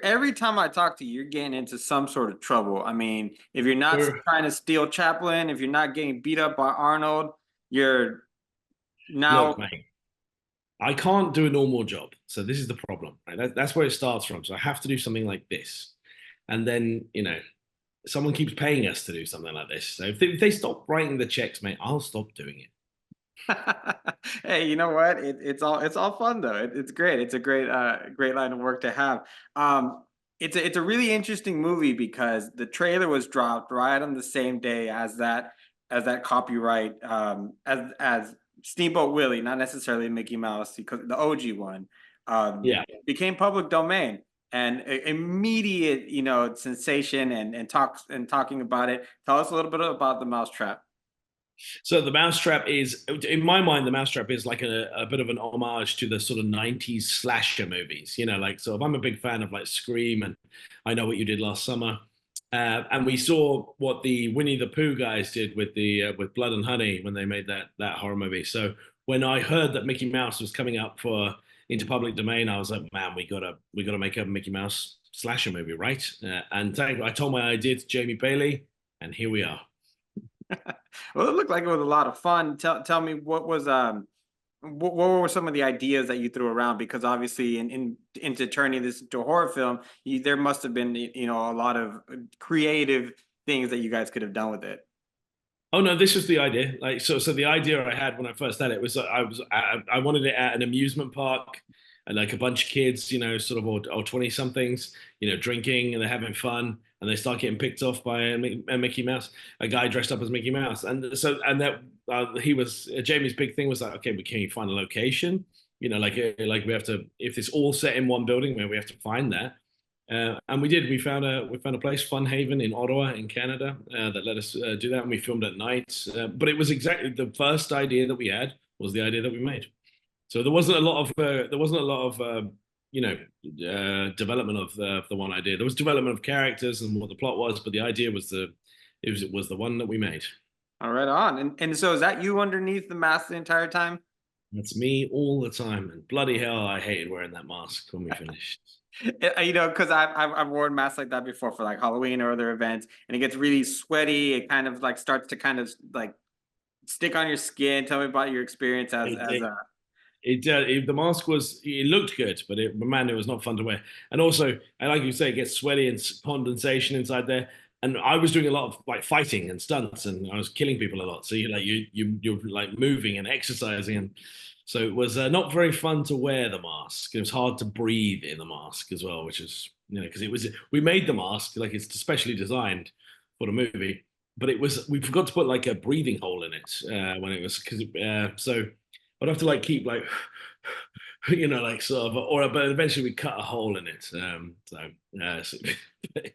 every time I talk to you, you're getting into some sort of trouble. I mean, if you're not Sure. trying to steal Chaplin, if you're not getting beat up by Arnold, you're Look, now. mate, I can't do a normal job. So this is the problem, right? That's where it starts from. So I have to do something like this. And then, someone keeps paying us to do something like this. So if they stop writing the checks, mate, I'll stop doing it. Hey, you know what? It's all fun though. It's great. It's a great line of work to have. Um, it's a really interesting movie because the trailer was dropped right on the same day as that copyright as Steamboat Willie, not necessarily Mickey Mouse, because the OG one Yeah. became public domain and immediate sensation and talking about it. Tell us a little bit about the Mousetrap. So the Mousetrap is, in my mind, the Mousetrap is like a bit of an homage to the sort of 90s slasher movies. Like sort of, I'm a big fan of like Scream and I Know What You Did Last Summer. And we saw what the Winnie the Pooh guys did with Blood and Honey when they made that horror movie. So when I heard that Mickey Mouse was coming up for into public domain, I was like, man, we gotta make a Mickey Mouse slasher movie, right? And I told my idea to Jamie Bailey, and here we are. Well, it looked like it was a lot of fun. Tell me what were some of the ideas that you threw around? Because obviously, into turning this into a horror film, there must have been a lot of creative things that you guys could have done with it. Oh no, this was the idea. Like so the idea I had when I first had it was that I wanted it at an amusement park and like a bunch of kids, sort of or 20 somethings, drinking and they're having fun and they start getting picked off by a Mickey Mouse, a guy dressed up as Mickey Mouse. And that he was Jamie's big thing was like, okay, but can you find a location? Like we have to, if it's all set in one building, where we have to find that. And we did. We found a place, Fun Haven in Ottawa, in Canada, that let us do that. And we filmed at night. But it was exactly the first idea that we had was the idea that we made. So there wasn't a lot of development of the one idea. There was development of characters and what the plot was, but the idea was the one that we made. All right, on. And so is that you underneath the mask the entire time? That's me all the time. And bloody hell, I hated wearing that mask when we finished. Because I've worn masks like that before for like Halloween or other events, and it gets really sweaty. It kind of like starts to kind of like stick on your skin. Tell me about your experience as It, as it, a. the mask it looked good, but man, it was not fun to wear. And also, and like you say, it gets sweaty and condensation inside there. And I was doing a lot of like fighting and stunts, and I was killing people a lot. So you're like moving and exercising, and so it was not very fun to wear the mask. It was hard to breathe in the mask as well, which is because we made the mask like it's specially designed for the movie, but we forgot to put like a breathing hole in it when it was because so I'd have to like keep like like sort of, or but eventually we cut a hole in it. So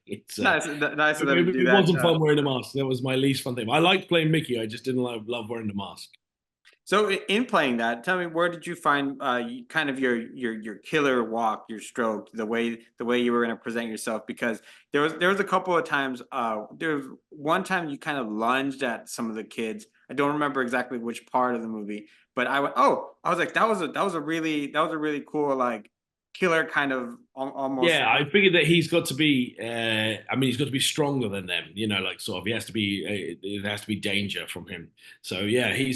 it's Nice of them to do it that. wasn't fun wearing a mask. That was my least fun thing. I liked playing Mickey. I just didn't love wearing the mask. So in playing that, tell me where did you find kind of your killer walk, your stroke, the way you were going to present yourself? Because there was a couple of times. There was one time you kind of lunged at some of the kids. I don't remember exactly which part of the movie, but I went, oh, I was like, that was a really cool like killer kind of almost. Yeah, I figured that he's got to be. I mean, he's got to be stronger than them. Like sort of, he has to be. There has to be danger from him. So yeah, he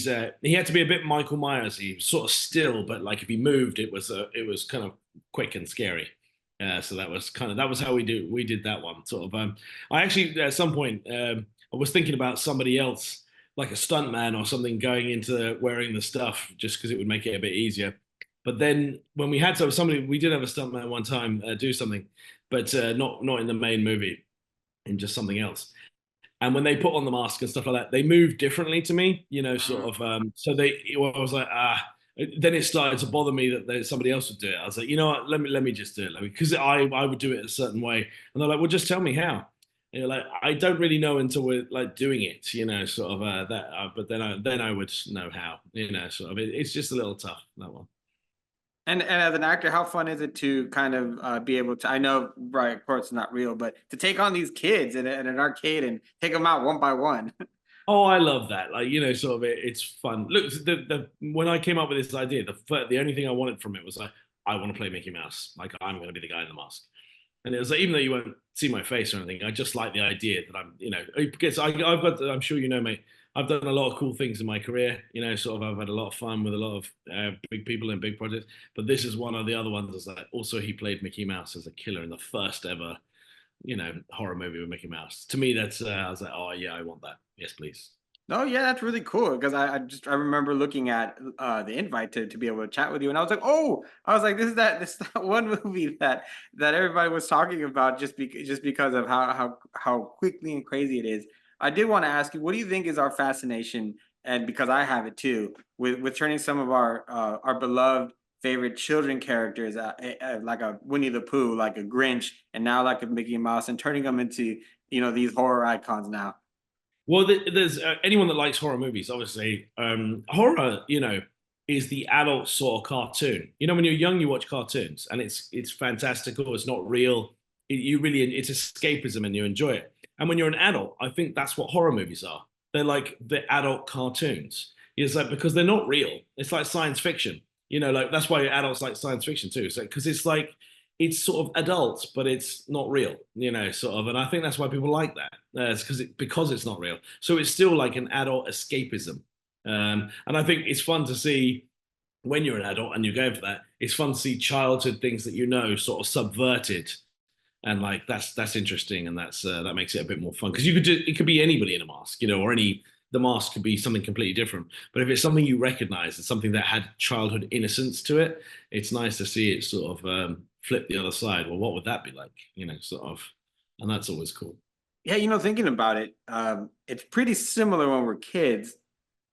had to be a bit Michael Myers. He was sort of still, but like if he moved, it was kind of quick and scary. So that was how we did that one sort of. I actually at some point I was thinking about somebody else, like a stuntman or something, going into wearing the stuff just because it would make it a bit easier. But then when we had somebody, we did have a stuntman one time do something, but not in the main movie, in just something else. And when they put on the mask and stuff like that, they moved differently to me, sort of. So I was like, ah. Then it started to bother me that somebody else would do it. I was like, you know what? Let me just do it, because I would do it a certain way, and they're like, well, just tell me how. Like I don't really know until we're like doing it, sort of that. But then I would know how, sort of. It's just a little tough, that one. And as an actor, how fun is it to kind of be able to? I know, right? Of course, it's not real, but to take on these kids in an arcade and take them out one by one. Oh, I love that. Like, sort of it's fun. Look, the when I came up with this idea, the only thing I wanted from it was like, I want to play Mickey Mouse. Like, I'm going to be the guy in the mask. And it was like, even though you won't see my face or anything, I just like the idea that I'm, because I've got, I'm sure you know, mate, I've done a lot of cool things in my career. Sort of, I've had a lot of fun with a lot of big people and big projects. But this is one of the other ones. That's like, also, he played Mickey Mouse as a killer in the first ever, horror movie with Mickey Mouse. To me, that's, I was like, oh yeah, I want that. Yes, please. Oh yeah, that's really cool because I remember looking at the invite to be able to chat with you, and I was like, oh, I was like, this is that one movie that everybody was talking about just because of how quickly and crazy it is. I did want to ask you, what do you think is our fascination, and because I have it too, with turning some of our beloved favorite children characters, like a Winnie the Pooh, like a Grinch, and now like a Mickey Mouse, and turning them into these horror icons now. Well, there's anyone that likes horror movies, obviously. Horror, is the adult sort of cartoon. When you're young, you watch cartoons, and it's fantastical. It's not real. It's escapism, and you enjoy it. And when you're an adult, I think that's what horror movies are. They're like the adult cartoons. It's like because they're not real. It's like science fiction. Like that's why adults like science fiction too. So because it's like it's sort of adult, but it's not real, sort of. And I think that's why people like that. It's because it's not real. So it's still like an adult escapism. And I think it's fun to see when you're an adult and you're going for that. It's fun to see childhood things that sort of subverted, and like that's interesting, and that makes it a bit more fun because it could be anybody in a mask, or the mask could be something completely different. But if it's something you recognize, it's something that had childhood innocence to it. It's nice to see it sort of flip the other side. Well, what would that be like? Sort of, and that's always cool. Yeah, thinking about it, it's pretty similar when we're kids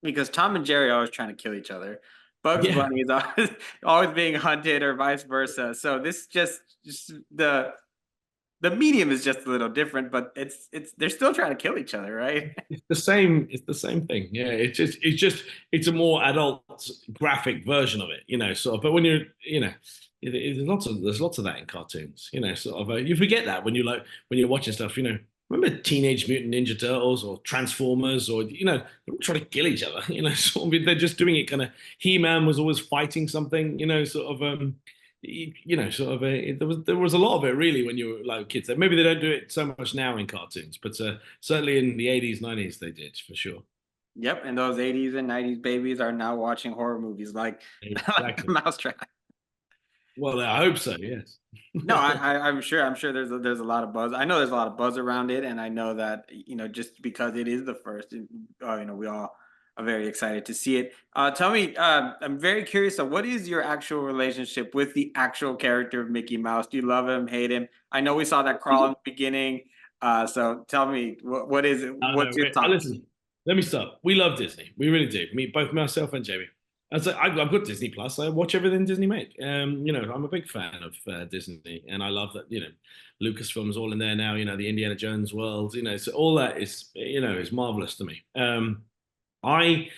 because Tom and Jerry are always trying to kill each other. Bugs Yeah, Bunny is always being hunted or vice versa. So this just the medium is just a little different, but it's they're still trying to kill each other, right? it's the same. It's the same thing. Yeah, it's a more adult graphic version of it. Sort of. But when there's lots of that in cartoons. Sort of. You forget that when you're watching stuff. Remember Teenage Mutant Ninja Turtles or Transformers or they're all trying to kill each other. Sort of. They're just doing it kind of. He-Man was always fighting something. Sort of. Sort of there was a lot of it really when you were like kids. Maybe they don't do it so much now in cartoons, but certainly in the 80s, 90s they did for sure. Yep, and those 80s and 90s babies are now watching horror movies like like the Exactly. Mousetrap. Well, I hope so. Yes. No, I'm sure there's a lot of buzz. I know there's a lot of buzz around it, and I know that just because it is the first, we all are very excited to see it. Tell me, I'm very curious. So, what is your actual relationship with the actual character of Mickey Mouse? Do you love him, hate him? I know we saw that crawl in the beginning. So tell me, what is it? I What's know. your thought? Listen, let me start. We love Disney. We really do. Me, both myself and Jamie. I've got Disney Plus. I watch everything Disney make. I'm a big fan of Disney, and I love that. Lucasfilm's all in there now. The Indiana Jones world. So all that is marvelous to me. I,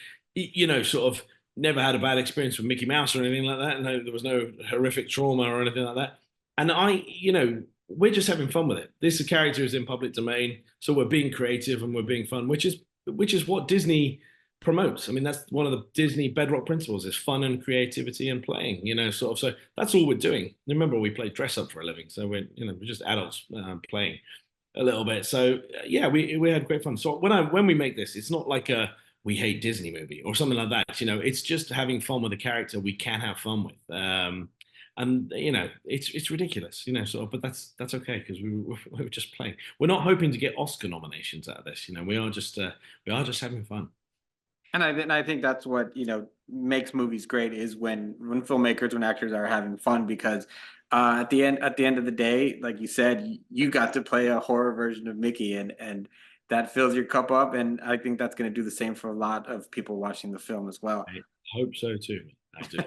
sort of never had a bad experience with Mickey Mouse or anything like that. No, there was no horrific trauma or anything like that. And we're just having fun with it. This character is in public domain, so we're being creative and we're being fun, which is what Disney promotes. I mean, that's one of the Disney bedrock principles is fun and creativity and playing, sort of. So that's all we're doing. Remember, we play dress up for a living. So we're just adults playing a little bit. So yeah, we had great fun. So when we make this, it's not like we hate Disney movie or something like that. It's just having fun with a character we can have fun with. And it's ridiculous, sort of, but that's okay because we were just playing. We're not hoping to get Oscar nominations out of this. We are just having fun. And I think that's what makes movies great is when filmmakers, when actors are having fun because at the end of the day, like you said, you got to play a horror version of Mickey, and that fills your cup up, and I think that's going to do the same for a lot of people watching the film as well. I hope so too. I do.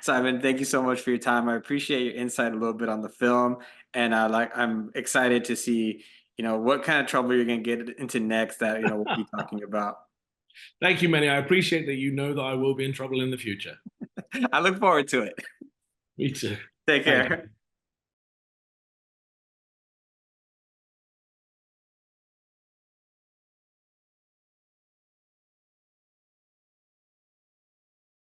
Simon, thank you so much for your time. I appreciate your insight a little bit on the film, and I'm excited to see what kind of trouble you're going to get into next that we'll be talking about. Thank you, Manny. I appreciate that that I will be in trouble in the future. I look forward to it. Me too. Take Thank you. care.